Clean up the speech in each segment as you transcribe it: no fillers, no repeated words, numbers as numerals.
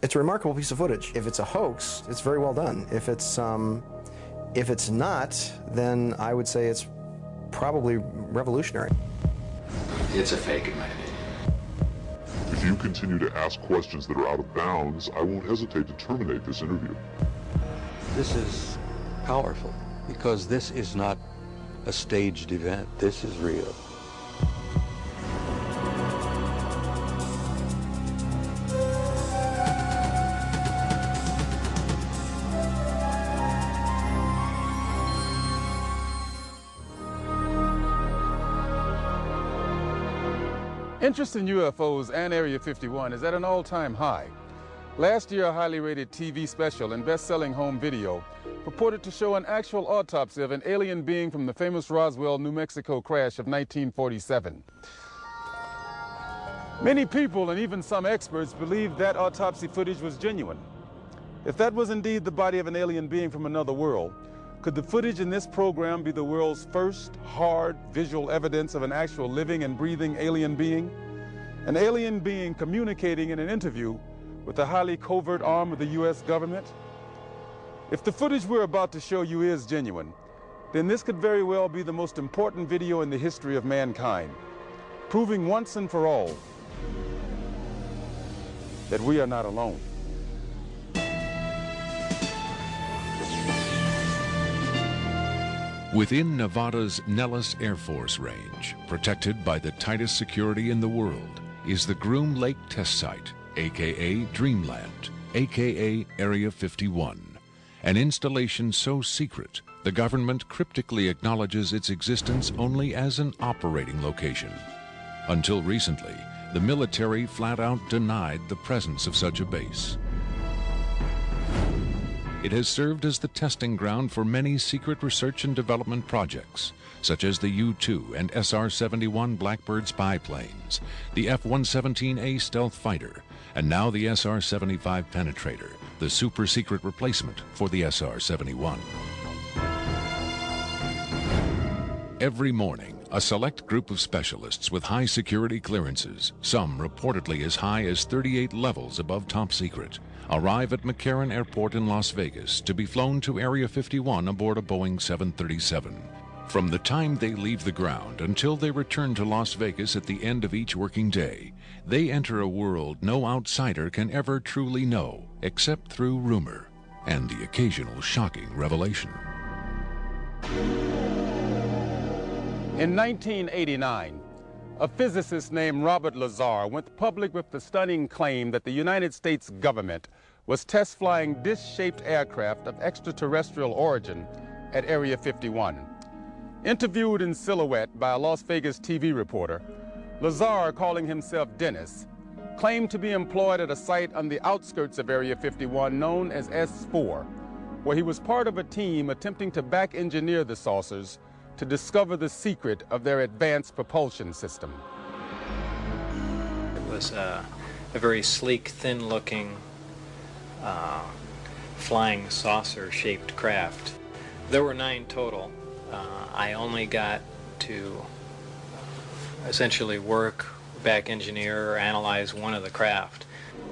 It's a remarkable piece of footage. If it's a hoax, it's very well done. If it's not, then I would say it's probably revolutionary. It's a fake, in my opinion. If you continue to ask questions that are out of bounds, I won't hesitate to terminate this interview. This is powerful because this is not a staged event. This is real. Interest in UFOs and Area 51 is at an all-time high. Last year, a highly rated TV special and best-selling home video purported to show an actual autopsy of an alien being from the famous Roswell, New Mexico crash of 1947. Many people and even some experts believed that autopsy footage was genuine. If that was indeed the body of an alien being from another world, could the footage in this program be the world's first hard visual evidence of an actual living and breathing alien being? An alien being communicating in an interview with a highly covert arm of the U.S. government? If the footage we're about to show you is genuine, then this could very well be the most important video in the history of mankind, proving once and for all that we are not alone. Within Nevada's Nellis Air Force Range, protected by the tightest security in the world, is the Groom Lake Test Site, aka Dreamland, aka Area 51, an installation so secret the government cryptically acknowledges its existence only as an operating location. Until recently, the military flat out denied the presence of such a base. It has served as the testing ground for many secret research and development projects, such as the U-2 and SR-71 Blackbird spy planes, the F-117A stealth fighter, and now the SR-75 penetrator, the super-secret replacement for the SR-71. Every morning, a select group of specialists with high security clearances, some reportedly as high as 38 levels above top secret, arrive at McCarran Airport in Las Vegas to be flown to Area 51 aboard a Boeing 737. From the time they leave the ground until they return to Las Vegas at the end of each working day, they enter a world no outsider can ever truly know, except through rumor and the occasional shocking revelation. In 1989, a physicist named Robert Lazar went public with the stunning claim that the United States government was test flying dish-shaped aircraft of extraterrestrial origin at Area 51. Interviewed in silhouette by a Las Vegas TV reporter, Lazar, calling himself Dennis, claimed to be employed at a site on the outskirts of Area 51 known as S4, where he was part of a team attempting to back-engineer the saucers to discover the secret of their advanced propulsion system. It was a very sleek, thin-looking, flying saucer-shaped craft. There were 9 total. I only got to essentially work, back engineer, or analyze one of the craft.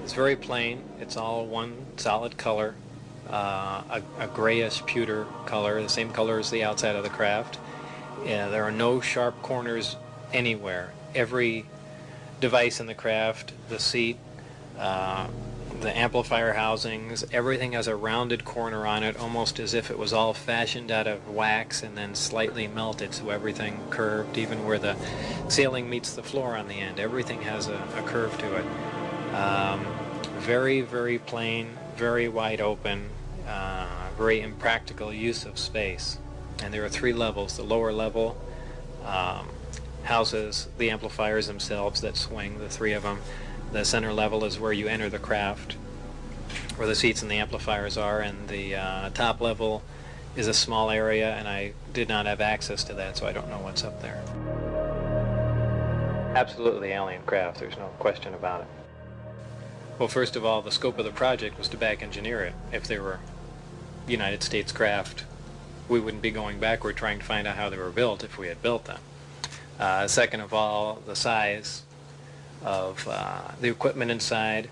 It's very plain. It's all one solid color, a grayish pewter color, the same color as the outside of the craft. There are no sharp corners anywhere. Every device in the craft, the seat, the amplifier housings, everything has a rounded corner on it, almost as if it was all fashioned out of wax and then slightly melted, so everything curved, even where the ceiling meets the floor on the end. Everything has a curve to it. Very, very plain, very wide open, very impractical use of space. And there are 3 levels. The lower level houses the amplifiers themselves that swing, the 3 of them. The center level is where you enter the craft, where the seats and the amplifiers are, and the top level is a small area, and I did not have access to that, so I don't know what's up there. Absolutely alien craft, there's no question about it. Well, first of all, the scope of the project was to back engineer it. If they were United States craft, we wouldn't be going backward trying to find out how they were built if we had built them. Second of all, the size of the equipment inside,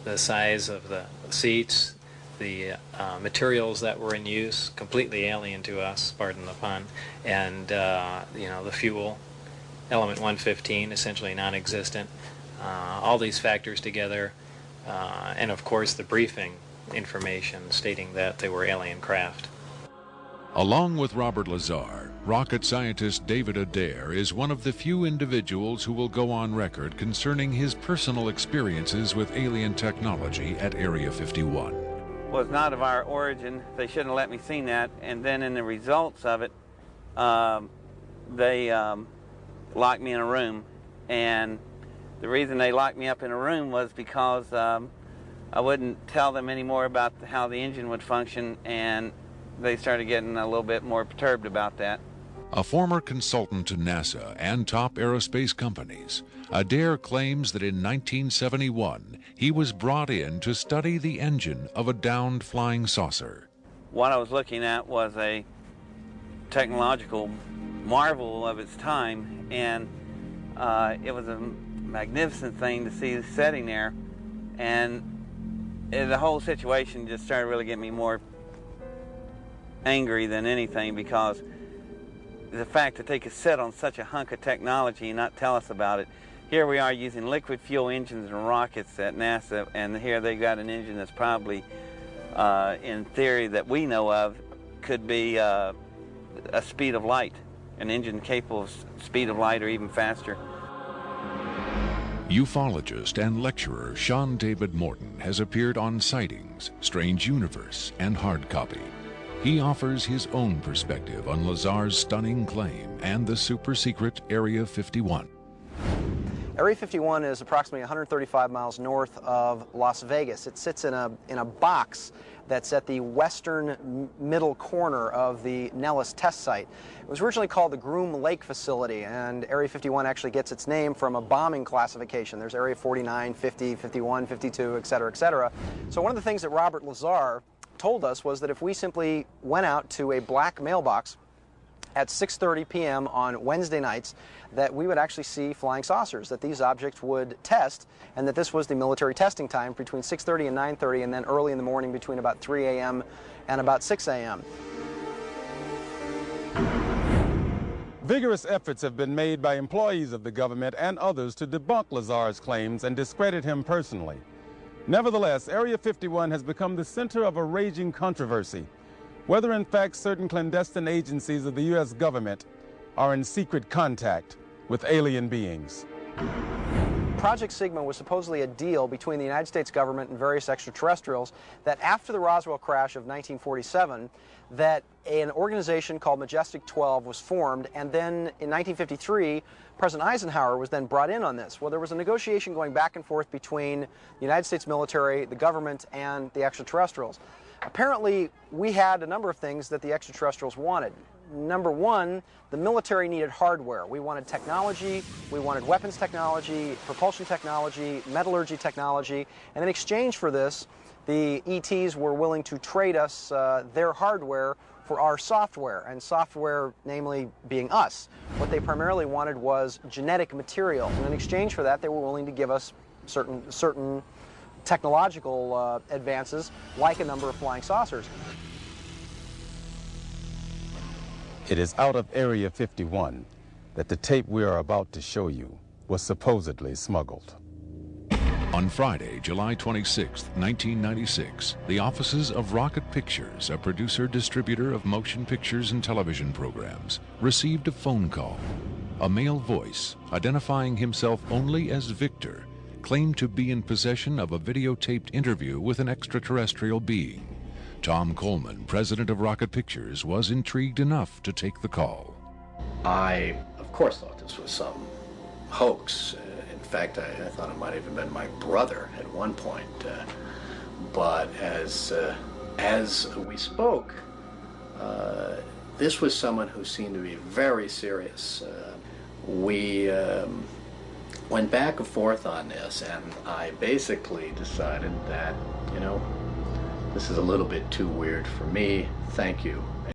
the size of the seats, the materials that were in use, completely alien to us, pardon the pun, and the fuel, element 115, essentially non-existent. All these factors together, and of course the briefing information stating that they were alien craft. Along with Robert Lazar, rocket scientist David Adair is one of the few individuals who will go on record concerning his personal experiences with alien technology at Area 51. Was not of our origin. They shouldn't have let me see that. And then in the results of it, they locked me in a room. And the reason they locked me up in a room was because I wouldn't tell them any more about how the engine would function, and they started getting a little bit more perturbed about that. A former consultant to NASA and top aerospace companies, Adair claims that in 1971 he was brought in to study the engine of a downed flying saucer. What I was looking at was a technological marvel of its time, and it was a magnificent thing to see sitting there, and the whole situation just started really getting me more angry than anything, because the fact that they could sit on such a hunk of technology and not tell us about it. Here we are using liquid fuel engines and rockets at NASA, and here they got an engine that's probably, in theory that we know of, could be a speed of light, an engine capable of speed of light or even faster. Ufologist and lecturer Sean David Morton has appeared on Sightings, Strange Universe, and Hard Copy. He offers his own perspective on Lazar's stunning claim and the super-secret Area 51. Area 51 is approximately 135 miles north of Las Vegas. It sits in a box that's at the western middle corner of the Nellis test site. It was originally called the Groom Lake Facility, and Area 51 actually gets its name from a bombing classification. There's Area 49, 50, 51, 52, et cetera, et cetera. So one of the things that Robert Lazar told us was that if we simply went out to a black mailbox at 6:30 p.m. on Wednesday nights, that we would actually see flying saucers, that these objects would test, and that this was the military testing time between 6:30 and 9:30, and then early in the morning between about 3 a.m. and about 6 a.m. Vigorous efforts have been made by employees of the government and others to debunk Lazar's claims and discredit him personally. Nevertheless, Area 51 has become the center of a raging controversy, whether in fact certain clandestine agencies of the U.S. government are in secret contact with alien beings. Project Sigma was supposedly a deal between the United States government and various extraterrestrials that after the Roswell crash of 1947, that an organization called Majestic 12 was formed, and then in 1953, President Eisenhower was then brought in on this. Well, there was a negotiation going back and forth between the United States military, the government, and the extraterrestrials. Apparently, we had a number of things that the extraterrestrials wanted. Number one, the military needed hardware. We wanted technology, we wanted weapons technology, propulsion technology, metallurgy technology, and in exchange for this, the ETs were willing to trade us their hardware for our software, and software namely being us. What they primarily wanted was genetic material, and in exchange for that, they were willing to give us certain technological advances, like a number of flying saucers. It is out of Area 51 that the tape we are about to show you was supposedly smuggled. On Friday, July 26, 1996, the offices of Rocket Pictures, a producer-distributor of motion pictures and television programs, received a phone call. A male voice, identifying himself only as Victor, claimed to be in possession of a videotaped interview with an extraterrestrial being. Tom Coleman, president of Rocket Pictures, was intrigued enough to take the call. I, of course, thought this was some hoax. In fact, I thought it might have even been my brother at one point. But as we spoke, this was someone who seemed to be very serious. We went back and forth on this, and I basically decided that, you know, this is a little bit too weird for me. Thank you.